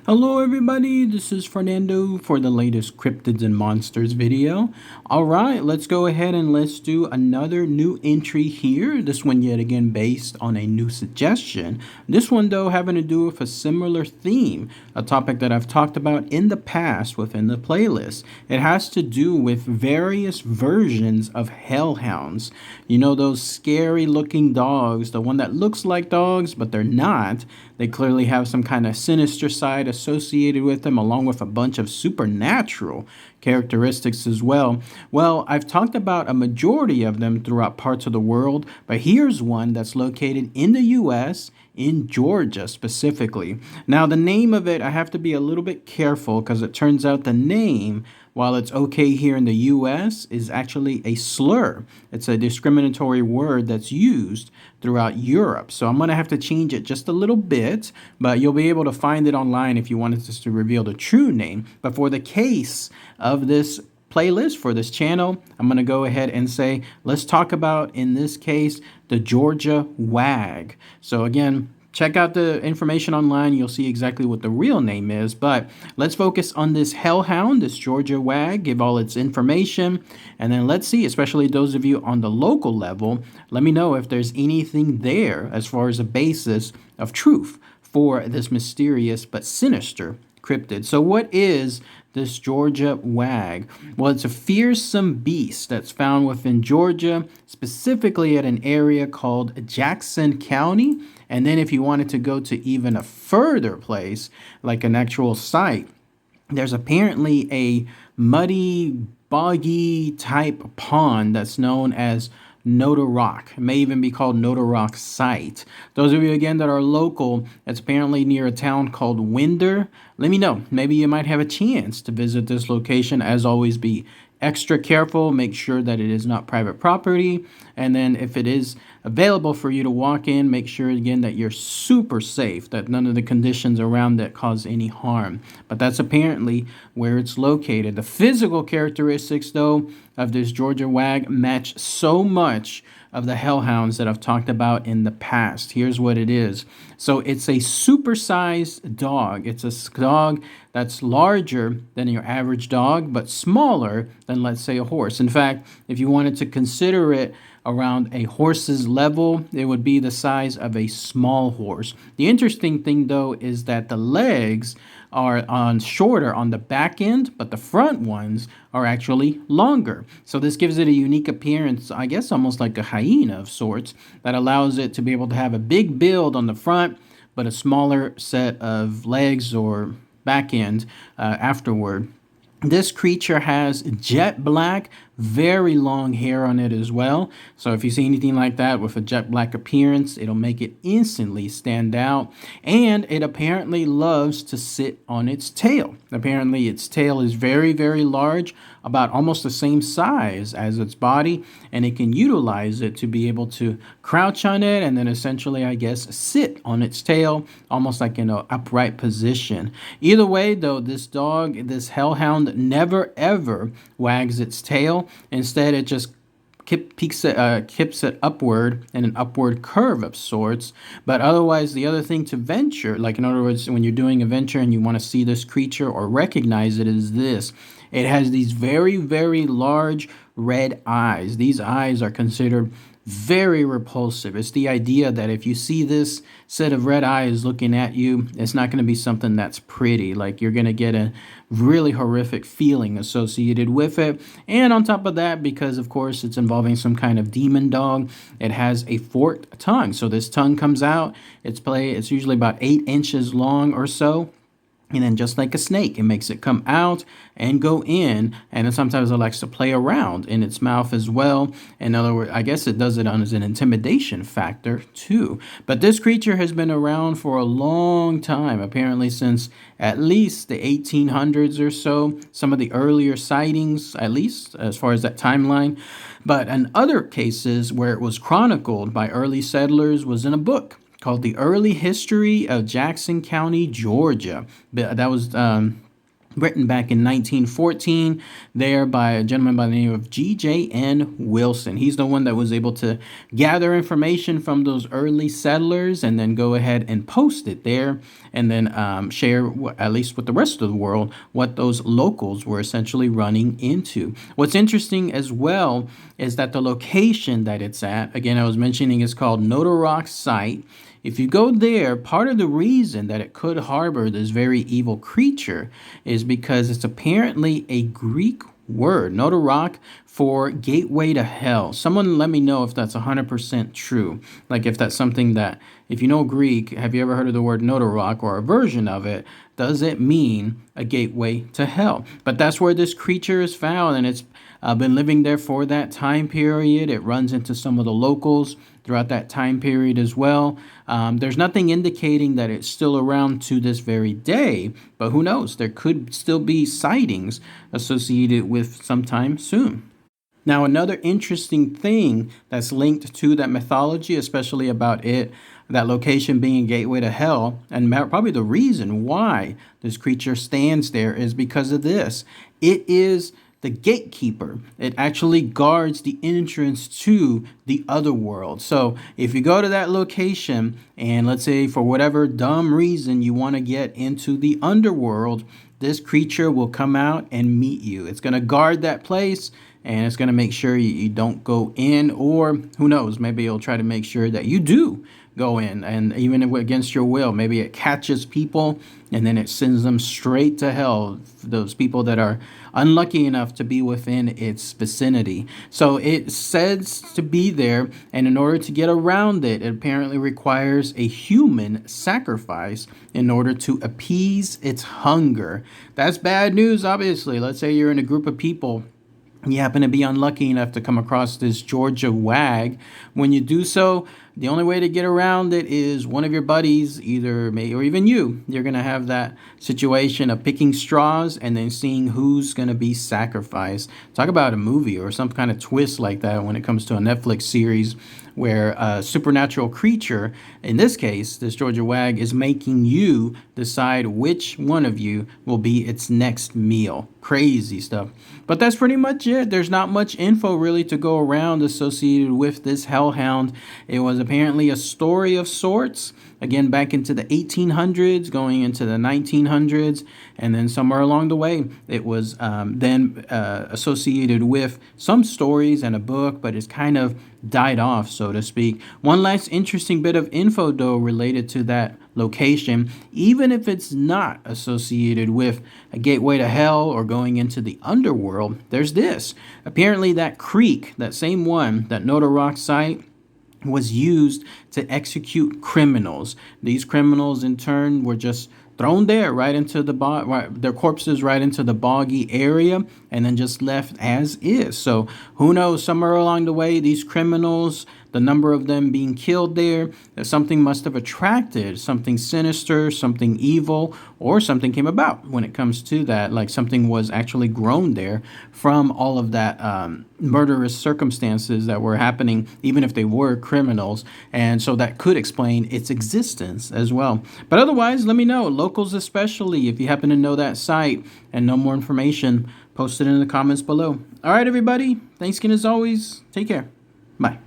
Hello everybody, this is Fernando for the latest Cryptids and Monsters video. Alright, let's go ahead and let's do another new entry here. This one yet again based on a new suggestion. This one though having to do with a similar theme, a topic that I've talked about in the past within the playlist. It has to do with various versions of Hellhounds. You know those scary looking dogs, the one that looks like dogs but they're not. They clearly have some kind of sinister side associated with them, along with a bunch of supernatural characteristics as well. Well, I've talked about a majority of them throughout parts of the world, but here's one that's located in the US, in Georgia specifically. Now, the name of it, I have to be a little bit careful because it turns out the name, while it's okay here in the US, is actually a slur. It's a discriminatory word that's used throughout Europe. So I'm going to have to change it just a little bit, but you'll be able to find it online if you wanted us to reveal the true name. But for the case of this playlist for this channel, I'm going to go ahead and say, let's talk about, in this case, the Georgia Wag. So again, check out the information online. You'll see exactly what the real name is. But let's focus on this Hellhound, this Georgia Wag, give all its information. And then let's see, especially those of you on the local level, let me know if there's anything there as far as a basis of truth for this mysterious but sinister cryptid. So what is this Georgia Wag? Well, it's a fearsome beast that's found within Georgia, specifically at an area called Jackson County. And then if you wanted to go to even a further place, like an actual site, there's apparently a muddy, boggy type pond that's known as Noda Rock. It may even be called Noda Rock Site. Those of you again that are local, it's apparently near a town called Winder. Let me know. Maybe you might have a chance to visit this location. As always, be extra careful. Make sure that it is not private property. And then if it is available for you to walk in, make sure again that you're super safe, that none of the conditions around that cause any harm. But that's apparently where it's located. The physical characteristics, though, of this Georgia Wag match so much of the Hellhounds that I've talked about in the past. Here's what it is. So it's a supersized dog. It's a dog that's larger than your average dog, but smaller than, let's say, a horse. In fact, if you wanted to consider it around a horse's level, it would be the size of a small horse. The interesting thing, though, is that the legs are shorter on the back end, but the front ones are actually longer. So this gives it a unique appearance, I guess almost like a hyena of sorts, that allows it to be able to have a big build on the front, but a smaller set of legs or back end afterward. This creature has jet black, very long hair on it as well. So if you see anything like that with a jet black appearance, it'll make it instantly stand out. And it apparently loves to sit on its tail. Apparently its tail is very, very large, about almost the same size as its body. And it can utilize it to be able to crouch on it and then essentially, I guess, sit on its tail, almost like in an upright position. Either way, though, this dog, this Hellhound, never ever wags its tail. Instead, it just kips it upward in an upward curve of sorts. But otherwise, the other thing to venture, like in other words, when you're doing a venture and you want to see this creature or recognize it, is this. It has these very, very large red eyes. These eyes are considered very repulsive. It's the idea that if you see this set of red eyes looking at you, it's not going to be something that's pretty. Like you're going to get a really horrific feeling associated with it. And on top of that, because of course it's involving some kind of demon dog, it has a forked tongue. So this tongue comes out, it's usually about 8 inches long or so. And then just like a snake, it makes it come out and go in. And then sometimes it likes to play around in its mouth as well. In other words, I guess it does it as an intimidation factor too. But this creature has been around for a long time, apparently since at least the 1800s or so. Some of the earlier sightings, at least as far as that timeline. But in other cases where it was chronicled by early settlers was in a book called The Early History of Jackson County, Georgia. That was written back in 1914 there by a gentleman by the name of G.J.N. Wilson. He's the one that was able to gather information from those early settlers and then go ahead and post it there and then share, at least with the rest of the world, what those locals were essentially running into. What's interesting as well is that the location that it's at, again, I was mentioning, is called Notorok Site. If you go there, part of the reason that it could harbor this very evil creature is because it's apparently a Greek word, Notorok, for gateway to hell. Someone let me know if that's 100% true. Like if that's something that, if you know Greek, have you ever heard of the word Notorok or a version of it? Does it mean a gateway to hell? But that's where this creature is found, and it's been living there for that time period. It runs into some of the locals throughout that time period as well. There's nothing indicating that it's still around to this very day, but who knows? There could still be sightings associated with sometime soon. Now, another interesting thing that's linked to that mythology, especially about it, that location being a gateway to hell, and probably the reason why this creature stands there is because of this. It is the gatekeeper. It actually guards the entrance to the other world. So if you go to that location and let's say for whatever dumb reason you want to get into the underworld, this creature will come out and meet you. It's going to guard that place, and it's going to make sure you don't go in, or who knows, maybe it'll try to make sure that you do go in, and even if against your will, maybe it catches people and then it sends them straight to hell, those people that are unlucky enough to be within its vicinity. So it says to be there, and in order to get around it, it apparently requires a human sacrifice in order to appease its hunger. That's bad news, obviously. Let's say you're in a group of people, you happen to be unlucky enough to come across this Georgia wag. When you do so, the only way to get around it is one of your buddies, either me or even you're going to have that situation of picking straws and then seeing who's going to be sacrificed. Talk about a movie or some kind of twist like that when it comes to a Netflix series where a supernatural creature, in this case, this Georgia wag, is making you decide which one of you will be its next meal. Crazy stuff. But that's pretty much it. There's not much info really to go around associated with this Hellhound. It was apparently a story of sorts, again back into the 1800s, going into the 1900s, and then somewhere along the way it was then associated with some stories and a book, but it's kind of died off, so to speak. One last interesting bit of info though related to that location, even if it's not associated with a gateway to hell or going into the underworld, there's this. Apparently that creek, that same one, that Notorok site, was used to execute criminals. These criminals in turn were just thrown there right into the their corpses right into the boggy area and then just left as is. So who knows, somewhere along the way, these criminals, the number of them being killed there, that something must have attracted something sinister, something evil, or something came about when it comes to that, like something was actually grown there from all of that murderous circumstances that were happening, even if they were criminals. And so that could explain its existence as well. But otherwise, let me know, locals especially, if you happen to know that site and know more information, post it in the comments below. All right, everybody. Thanks again as always. Take care. Bye.